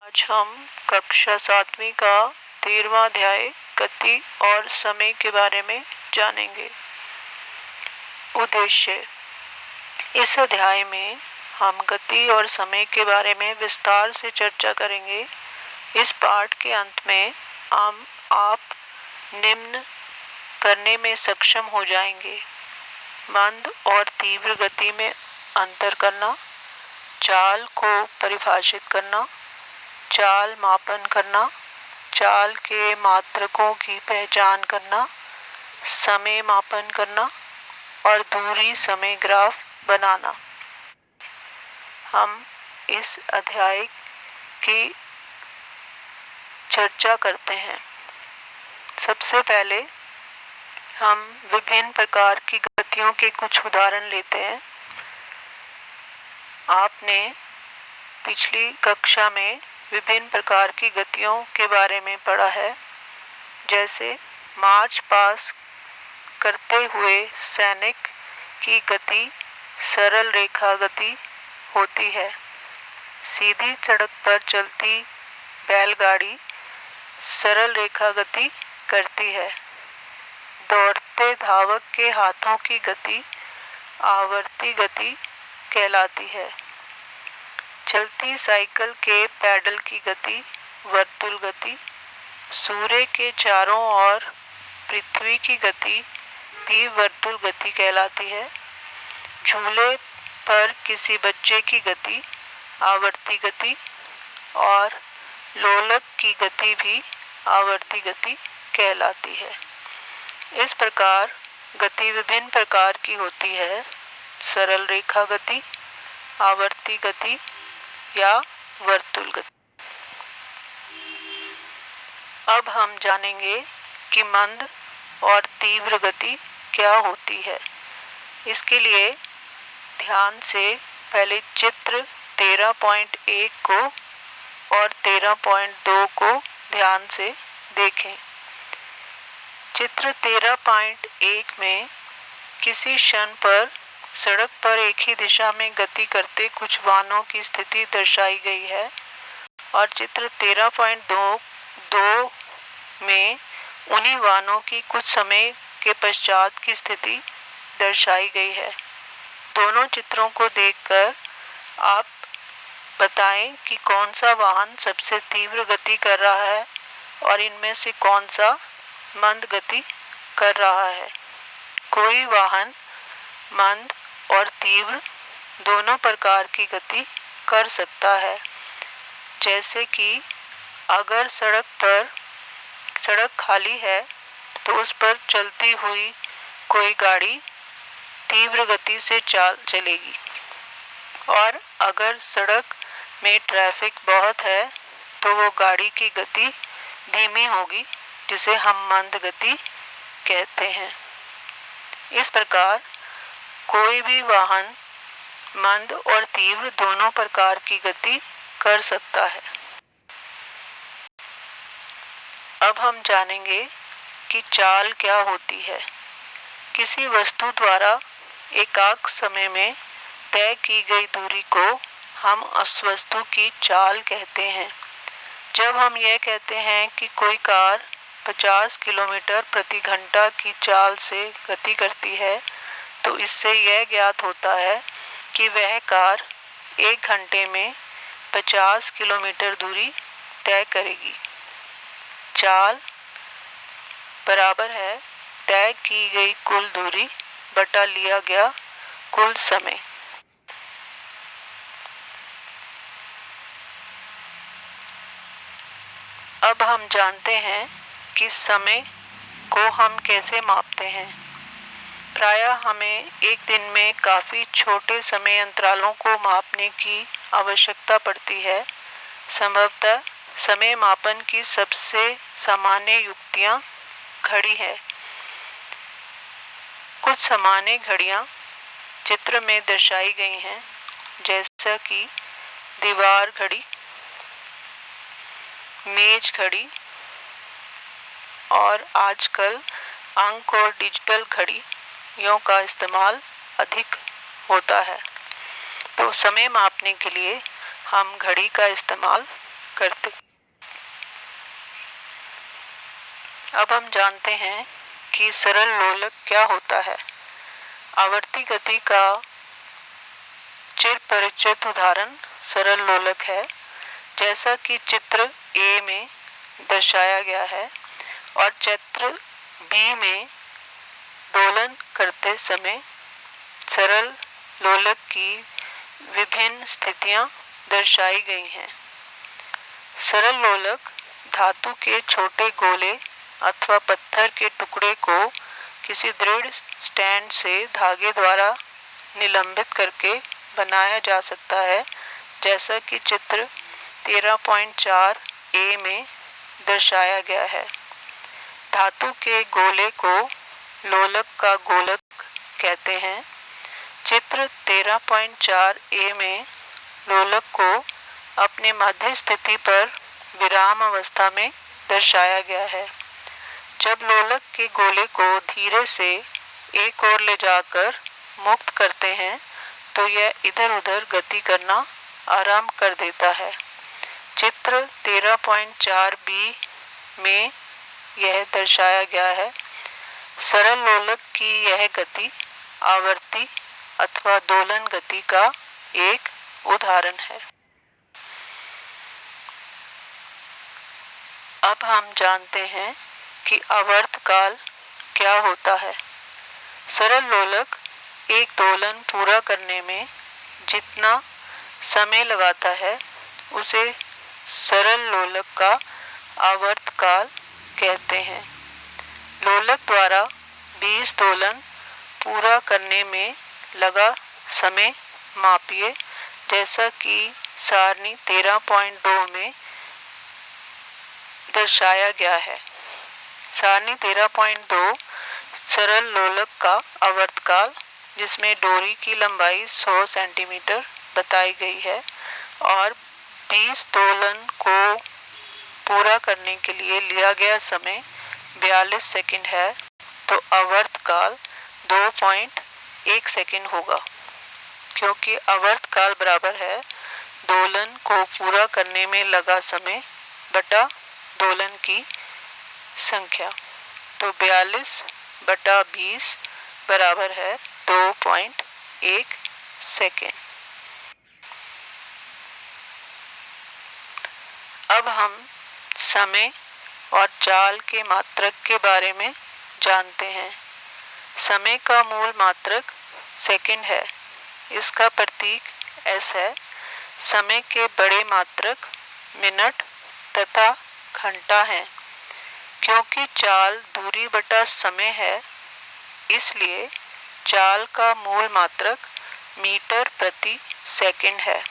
आज हम कक्षा 7वीं का 13वां अध्याय गति और समय के बारे में जानेंगे। उद्देश्य: इस अध्याय में हम गति और समय के बारे में विस्तार से चर्चा करेंगे। इस पाठ के अंत में आप निम्न करने में सक्षम हो जाएंगे: मंद और तीव्र गति में अंतर करना, चाल को परिभाषित करना, चाल मापन करना, चाल के मात्रकों की पहचान करना, समय मापन करना और दूरी समय ग्राफ बनाना। हम इस अध्याय की चर्चा करते हैं। सबसे पहले हम विभिन्न प्रकार की गतियों के कुछ उदाहरण लेते हैं। आपने पिछली कक्षा में विभिन्न प्रकार की गतियों के बारे में पढ़ा है, जैसे मार्च पास करते हुए सैनिक की गति सरल रेखा गति होती है। सीधी सड़क पर चलती बैलगाड़ी सरल रेखा गति करती है। दौड़ते धावक के हाथों की गति आवर्ती गति कहलाती है। चलती साइकिल के पैडल की गति वर्तुल गति, सूर्य के चारों ओर पृथ्वी की गति भी वर्तुल गति कहलाती है। झूले पर किसी बच्चे की गति आवर्ती गति और लोलक की गति भी आवर्ती गति कहलाती है। इस प्रकार गति विभिन्न प्रकार की होती है: सरल रेखा गति, आवर्ती गति या वर्तुल गति। अब हम जानेंगे कि मंद और तीव्र गति क्या होती है। इसके लिए ध्यान से पहले चित्र 13.1 को और 13.2 को ध्यान से देखें। चित्र 13.1 में किसी क्षण पर सड़क पर एक ही दिशा में गति करते कुछ वाहनों की स्थिति दर्शाई गई है और चित्र 13.2 में उन्हीं वाहनों की कुछ समय के पश्चात की स्थिति दर्शाई गई है। दोनों चित्रों को देखकर आप बताएं कि कौन सा वाहन सबसे तीव्र गति कर रहा है और इनमें से कौन सा मंद गति कर रहा है। कोई वाहन मंद और तीव्र दोनों प्रकार की गति कर सकता है। जैसे कि अगर सड़क खाली है तो उस पर चलती हुई कोई गाड़ी तीव्र गति से चलेगी, और अगर सड़क में ट्रैफिक बहुत है तो वो गाड़ी की गति धीमी होगी, जिसे हम मंद गति कहते हैं। इस प्रकार कोई भी वाहन मंद और तीव्र दोनों प्रकार की गति कर सकता है। अब हम जानेंगे कि चाल क्या होती है। किसी वस्तु द्वारा एकाक समय में तय की गई दूरी को हम उस वस्तु की चाल कहते हैं। जब हम यह कहते हैं कि कोई कार 50 किलोमीटर प्रति घंटा की चाल से गति करती है, तो इससे यह ज्ञात होता है कि वह कार 1 घंटे में 50 किलोमीटर दूरी तय करेगी। चाल बराबर है तय की गई कुल दूरी बटा लिया गया कुल समय। अब हम जानते हैं कि समय को हम कैसे मापते हैं। प्रायः हमें एक दिन में काफी छोटे समय अंतरालों को मापने की आवश्यकता पड़ती है। संभवतः समय मापन की सबसे सामान्य युक्तियां घड़ी है। कुछ सामान्य घड़ियां चित्र में दर्शाई गई हैं, जैसा कि दीवार घड़ी, मेज घड़ी और आजकल अंक और डिजिटल घड़ियों का इस्तेमाल अधिक होता है। तो समय मापने के लिए हम घड़ी का इस्तेमाल करते। अब हम जानते हैं कि सरल लोलक क्या होता है। आवर्ती गति का चिर परिचित उदाहरण सरल लोलक है, जैसा कि चित्र ए में दर्शाया गया है और चित्र बी में दोलन करते समय सरल लोलक की विभिन्न स्थितियां दर्शाई गई हैं। सरल लोलक धातु के छोटे गोले अथवा पत्थर के टुकड़े को किसी दृढ़ स्टैंड से धागे द्वारा निलंबित करके बनाया जा सकता है, जैसा कि चित्र 13.4 ए में दर्शाया गया है। धातु के गोले को लोलक का गोलक कहते हैं। चित्र 13.4 ए में लोलक को अपने मध्य स्थिति पर विराम अवस्था में दर्शाया गया है। जब लोलक के गोले को धीरे से एक ओर ले जाकर मुक्त करते हैं तो यह इधर उधर गति करना आरंभ कर देता है। चित्र 13.4 बी में यह दर्शाया गया है। सरल लोलक की यह गति आवर्ती अथवा दोलन गति का एक उदाहरण है। अब हम जानते हैं कि आवर्त काल क्या होता है। सरल लोलक एक दोलन पूरा करने में जितना समय लगाता है उसे सरल लोलक का आवर्त काल कहते हैं। लोलक द्वारा 20 दोलन पूरा करने में लगा समय मापिए, जैसा कि सारणी 13.2 में दर्शाया गया है। सारणी 13.2 सरल लोलक का आवर्तकाल, जिसमें डोरी की लंबाई 100 सेंटीमीटर बताई गई है और 20 दोलन को पूरा करने के लिए लिया गया समय 42 सेकंड है, तो आवर्तकाल 2.1 सेकंड होगा, क्योंकि आवर्तकाल बराबर है दोलन को पूरा करने में लगा समय बटा दोलन की संख्या। तो 42 बटा 20 बराबर है 2.1 सेकेंड। अब हम समय और चाल के मात्रक के बारे में जानते हैं। समय का मूल मात्रक सेकंड है। इसका प्रतीक S है। समय के बड़े मात्रक मिनट तथा घंटा हैं। क्योंकि चाल दूरी बटा समय है, इसलिए चाल का मूल मात्रक मीटर प्रति सेकंड है।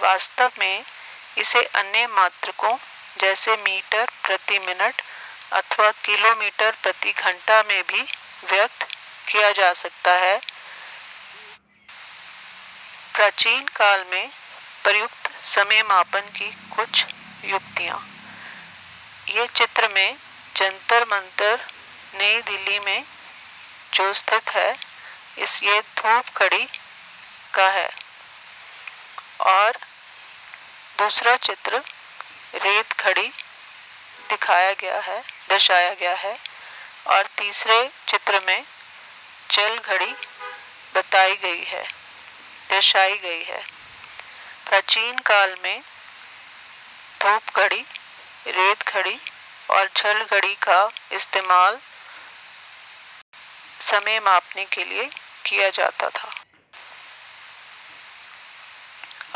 वास्तव में इसे अन्य मात्रकों जैसे मीटर प्रति मिनट अथवा किलोमीटर प्रति घंटा में भी व्यक्त किया जा सकता है। प्राचीन काल में प्रयुक्त समय मापन की कुछ युक्तियां। ये चित्र में जंतर मंतर नई दिल्ली में जो स्थित है, ये धूप घड़ी का है और दूसरा चित्र रेत घड़ी दर्शाया गया है और तीसरे चित्र में जल घड़ी दर्शाई गई है। प्राचीन काल में धूप घड़ी, रेत घड़ी और जल घड़ी का इस्तेमाल समय मापने के लिए किया जाता था।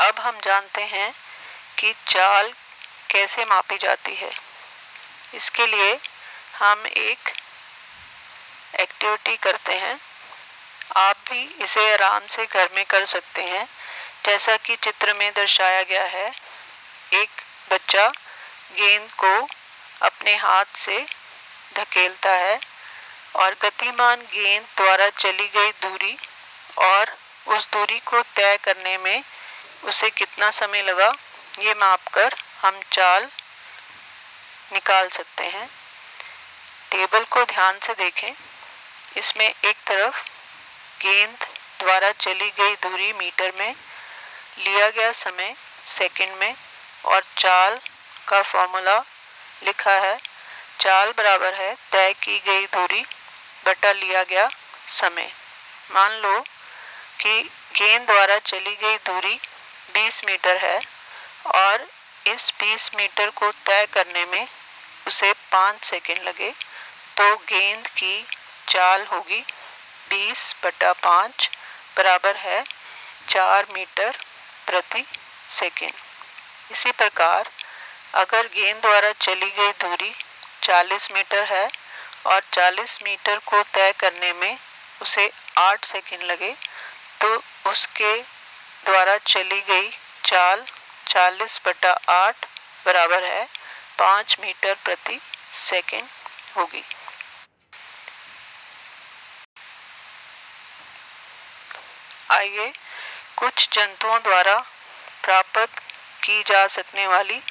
अब हम जानते हैं कि चाल कैसे मापी जाती है। इसके लिए हम एक एक्टिविटी करते हैं। आप भी इसे आराम से घर में कर सकते हैं। जैसा कि चित्र में दर्शाया गया है, एक बच्चा गेंद को अपने हाथ से धकेलता है और गतिमान गेंद द्वारा चली गई दूरी और उस दूरी को तय करने में उसे कितना समय लगा, ये मापकर हम चाल निकाल सकते हैं। टेबल को ध्यान से देखें। इसमें एक तरफ गेंद द्वारा चली गई दूरी मीटर में, लिया गया समय सेकंड में और चाल का फॉर्मूला लिखा है। चाल बराबर है तय की गई दूरी बटा लिया गया समय। मान लो कि गेंद द्वारा चली गई दूरी 20 मीटर है और इस 20 मीटर को तय करने में उसे 5 सेकंड लगे, तो गेंद की चाल होगी 20/5 बराबर है 4 मीटर प्रति सेकंड। इसी प्रकार अगर गेंद द्वारा चली गई दूरी 40 मीटर है और 40 मीटर को तय करने में उसे 8 सेकंड लगे, तो उसके द्वारा चली गई चाल 40/8 बराबर है 5 मीटर प्रति सेकंड होगी। आइए कुछ जंतुओं द्वारा प्राप्त की जा सकने वाली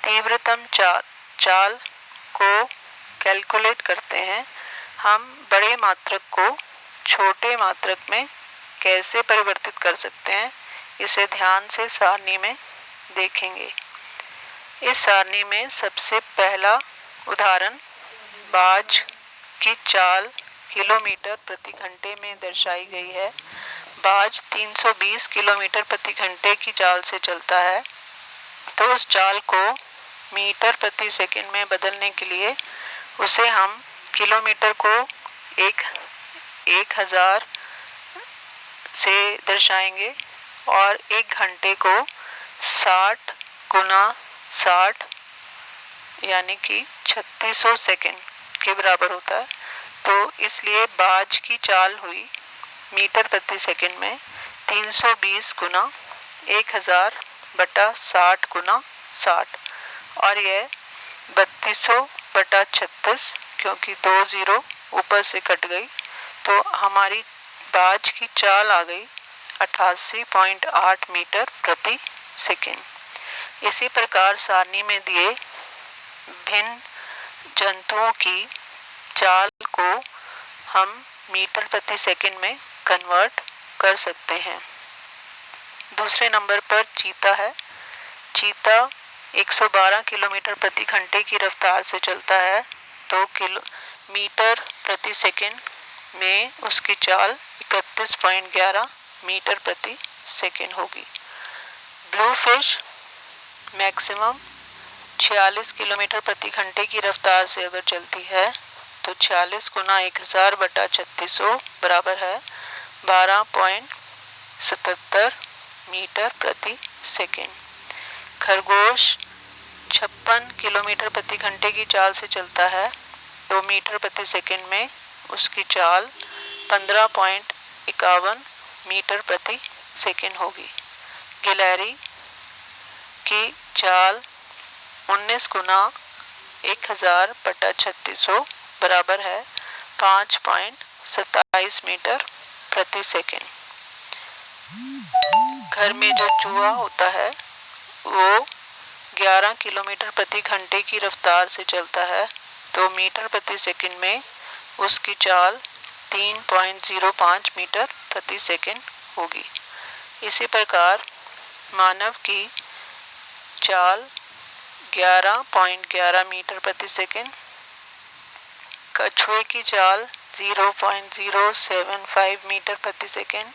तीव्रतम चाल को कैलकुलेट करते हैं। हम बड़े मात्रक को छोटे मात्रक में कैसे परिवर्तित कर सकते हैं, इसे ध्यान से सारणी में देखेंगे। इस सारणी में सबसे पहला उदाहरण बाज की चाल किलोमीटर प्रति घंटे में दर्शाई गई है। बाज 320 किलोमीटर प्रति घंटे की चाल से चलता है, तो उस चाल को मीटर प्रति सेकंड में बदलने के लिए उसे हम किलोमीटर को 1000 से दर्शाएंगे और 1 घंटे को 60 गुना 60 यानी कि 3600 सेकंड के बराबर होता है। तो इसलिए बाज की चाल हुई मीटर प्रति सेकंड में 320 गुना 1000 बटा 60 गुना 60 और यह 3200/36, क्योंकि 2 जीरो ऊपर से कट गई, तो हमारी बाज की चाल आ गई 88.8 मीटर प्रति सेकंड। इसी प्रकार सारणी में दिए भिन्न जंतुओं की चाल को हम मीटर प्रति सेकंड में कन्वर्ट कर सकते हैं। दूसरे नंबर पर चीता है। चीता 112 किलोमीटर प्रति घंटे की रफ्तार से चलता है, तो मीटर प्रति सेकंड में उसकी चाल 31.11 मीटर प्रति सेकंड होगी। ब्लू फिश मैक्सिमम 46 किलोमीटर प्रति घंटे की रफ्तार से अगर चलती है, तो 46 गुना 1000 बटा 3600 बराबर है 12.77 मीटर प्रति सेकंड। खरगोश 56 किलोमीटर प्रति घंटे की चाल से चलता है, तो मीटर प्रति सेकंड में उसकी चाल 15.51 मीटर प्रति सेकंड होगी। गिलहरी की चाल 19 गुना 1000 बटा 3600 बराबर है 5.27 मीटर प्रति सेकंड। घर में जो चूहा होता है वो 11 किलोमीटर प्रति घंटे की रफ्तार से चलता है, तो मीटर प्रति सेकंड में उसकी चाल 3.05 मीटर प्रति सेकंड होगी। इसी प्रकार मानव की चाल 11.11 मीटर प्रति सेकंड, कछुए की चाल 0.075 मीटर प्रति सेकंड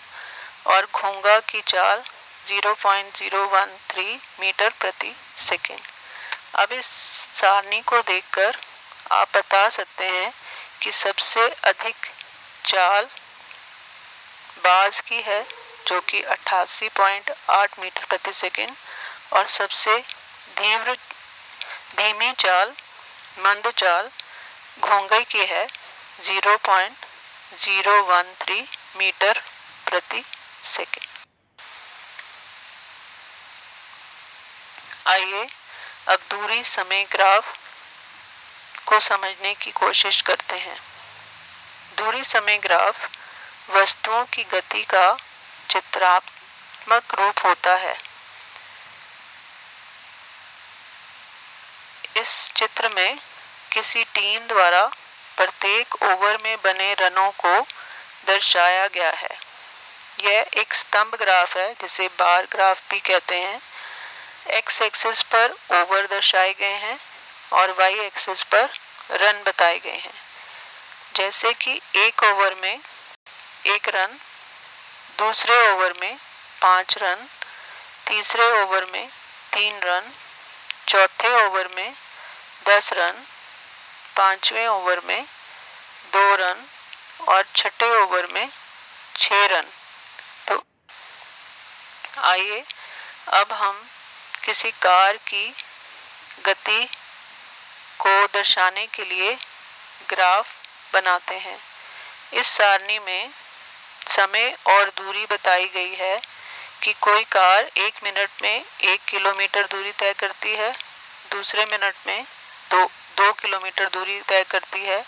और घोंगा की चाल 0.013 मीटर प्रति सेकंड। अब इस सारणी को देखकर आप बता सकते हैं कि सबसे अधिक चाल बाज की है, जो कि 88.8 मीटर प्रति सेकंड, और सबसे धीमी चाल मंद चाल घोंगे की है 0.013 मीटर प्रति सेकंड। आइए अब दूरी समय ग्राफ को समझने की कोशिश करते हैं। दूरी समय ग्राफ वस्तुओं की गति का चित्रात्मक रूप होता है। इस चित्र में किसी टीम द्वारा प्रत्येक ओवर में बने रनों को दर्शाया गया है। यह एक स्तंभ ग्राफ है, जिसे बार ग्राफ भी कहते हैं। एक्स एक्सिस पर ओवर दर्शाए गए हैं और वाई एक्सिस पर रन बताए गए हैं। जैसे कि एक ओवर में 1 रन, दूसरे ओवर में 5 रन, तीसरे ओवर में 3 रन, चौथे ओवर में 10 रन, पांचवें ओवर में 2 रन और छठे ओवर में 6 रन। तो आइए अब हम किसी कार की गति को दर्शाने के लिए ग्राफ बनाते हैं। इस सारणी में समय और दूरी बताई गई है कि कोई कार 1 मिनट में 1 किलोमीटर दूरी तय करती है, दूसरे मिनट में 2 किलोमीटर दूरी तय करती है,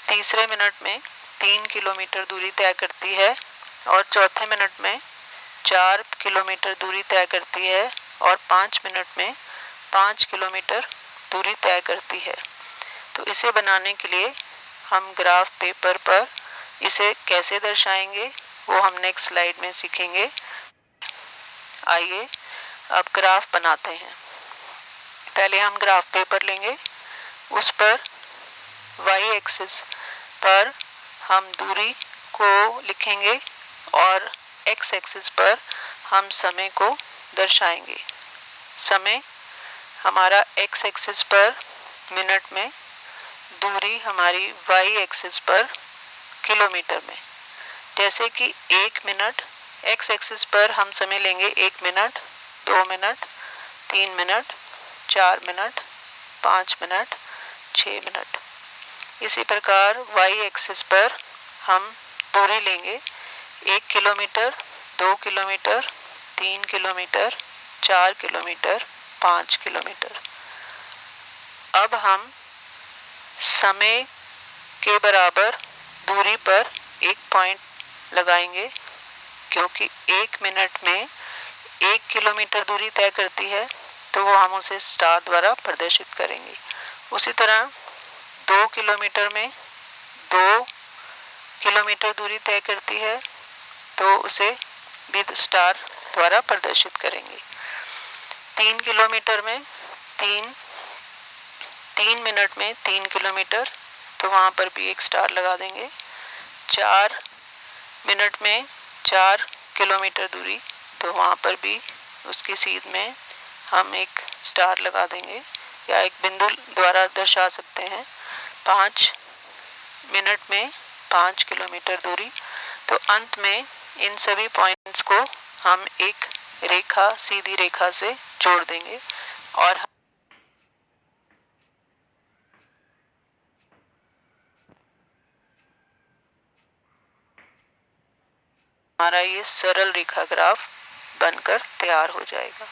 तीसरे मिनट में 3 किलोमीटर दूरी तय करती है और चौथे मिनट में 4 किलोमीटर दूरी तय करती है और 5 मिनट में 5 किलोमीटर दूरी तय करती है। तो इसे बनाने के लिए हम ग्राफ पेपर पर इसे कैसे दर्शाएंगे वो हम नेक्स्ट स्लाइड में सीखेंगे। आइए अब ग्राफ बनाते हैं। पहले हम ग्राफ पेपर लेंगे, उस पर वाई एक्सिस पर हम दूरी को लिखेंगे और एक्स एक्सिस पर हम समय को दर्शाएंगे। समय हमारा एक्स एक्सिस पर मिनट में, दूरी हमारी वाई एक्सिस पर किलोमीटर में। जैसे कि 1 मिनट, एक्स एक्सिस पर हम समय लेंगे 1 minute, 2 minute, 3 minute, 4 minute, 5 minute, 6 minute. इसी प्रकार वाई एक्सिस पर हम दूरी लेंगे 1 kilometre, 2 kilometre, 3 kilometre, 4 kilometre, 5 kilometre. अब हम समय के बराबर दूरी पर एक पॉइंट लगाएंगे, क्योंकि 1 मिनट में 1 किलोमीटर दूरी तय करती है तो वो हम उसे स्टार द्वारा प्रदर्शित करेंगे। उसी तरह 2 किलोमीटर में 2 किलोमीटर दूरी तय करती है तो उसे भी स्टार द्वारा प्रदर्शित करेंगे। 3 किलोमीटर में 3 मिनट में 3 किलोमीटर तो वहाँ पर भी एक स्टार लगा देंगे। 4 मिनट में 4 किलोमीटर दूरी तो वहाँ पर भी उसकी सीध में हम एक स्टार लगा देंगे या एक बिंदु द्वारा दर्शा सकते हैं। 5 मिनट में 5 किलोमीटर दूरी, तो अंत में इन सभी पॉइंट्स को हम एक रेखा, सीधी रेखा से जोड़ देंगे और हमारा ये सरल रेखा ग्राफ बनकर तैयार हो जाएगा।